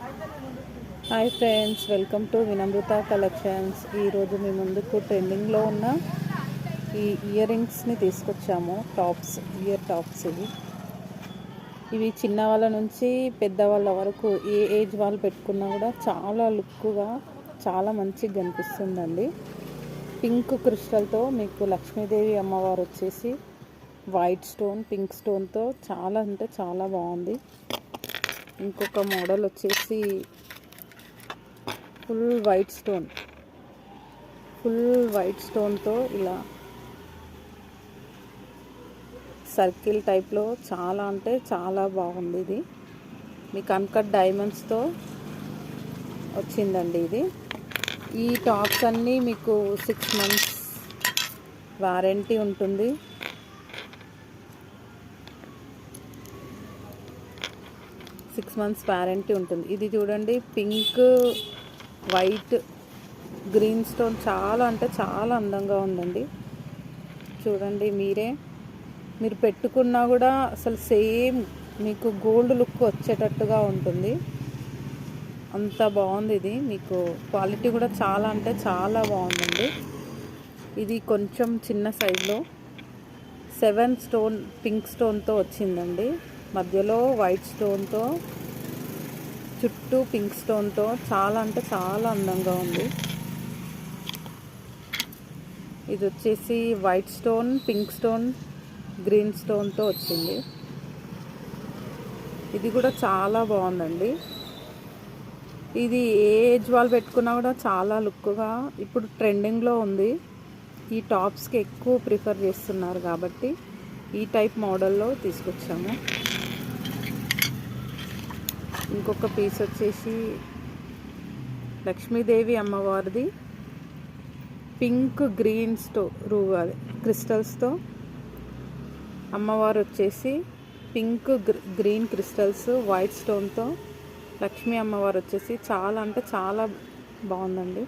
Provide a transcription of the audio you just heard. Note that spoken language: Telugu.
Hi friends, welcome to Vinamrata collections. ఈరోజు మీ ముందుకు ట్రెండింగ్లో ఉన్న ఈ ఇయర్ రింగ్స్ని తీసుకొచ్చాము. ఇయర్ టాప్స్ ఇవి చిన్న వాళ్ళ నుంచి పెద్దవాళ్ళ వరకు ఏ ఏజ్ వాళ్ళు పెట్టుకున్నా కూడా చాలా లుక్గా చాలా మంచిగా కనిపిస్తుందండి. పింక్ క్రిస్టల్తో మీకు లక్ష్మీదేవి అమ్మవారు వచ్చేసి వైట్ స్టోన్ పింక్ స్టోన్తో చాలా అంటే చాలా బాగుంది. ఇంకొక మోడల్ వచ్చేసి ఫుల్ వైట్ స్టోన్తో ఇలా సర్కిల్ టైప్లో చాలా అంటే చాలా బాగుంది. ఇది మీకు అన్కట్ డైమండ్స్తో వచ్చిందండి. ఈ టాప్స్ అన్నీ మీకు 6 months వారంటీ ఉంటుంది. ఇది చూడండి, పింక్ వైట్ గ్రీన్ స్టోన్ చాలా అంటే చాలా అందంగా ఉందండి. చూడండి, మీరు పెట్టుకున్నా కూడా అసలు సేమ్ మీకు గోల్డ్ లుక్ వచ్చేటట్టుగా ఉంటుంది. అంత బాగుంది. ఇది మీకు క్వాలిటీ కూడా చాలా అంటే చాలా బాగుందండి. ఇది కొంచెం చిన్న సైజులో 7 స్టోన్ పింక్ స్టోన్తో వచ్చిందండి. మధ్యలో వైట్ స్టోన్తో, చుట్టూ పింక్ స్టోన్తో చాలా అంటే చాలా అందంగా ఉంది. ఇది వచ్చేసి white stone, pink stone, green స్టోన్తో వచ్చింది. ఇది కూడా చాలా బాగుందండి. ఇది ఏ ఏజ్ వాళ్ళు పెట్టుకున్నా కూడా చాలా లుక్గా ఇప్పుడు ట్రెండింగ్లో ఉంది. ఈ టాప్స్కి ఎక్కువ ప్రిఫర్ చేస్తున్నారు కాబట్టి ఈ టైప్ మోడల్లో తీసుకొచ్చాము. ఇంకొక పీస్ వచ్చేసి లక్ష్మీదేవి అమ్మవారిది పింక్ గ్రీన్ క్రిస్టల్స్తో అమ్మవారు వచ్చేసి పింక్ గ్రీన్ క్రిస్టల్స్ వైట్ స్టోన్తో లక్ష్మీ అమ్మవారు వచ్చేసి చాలా అంటే చాలా బాగుందండి.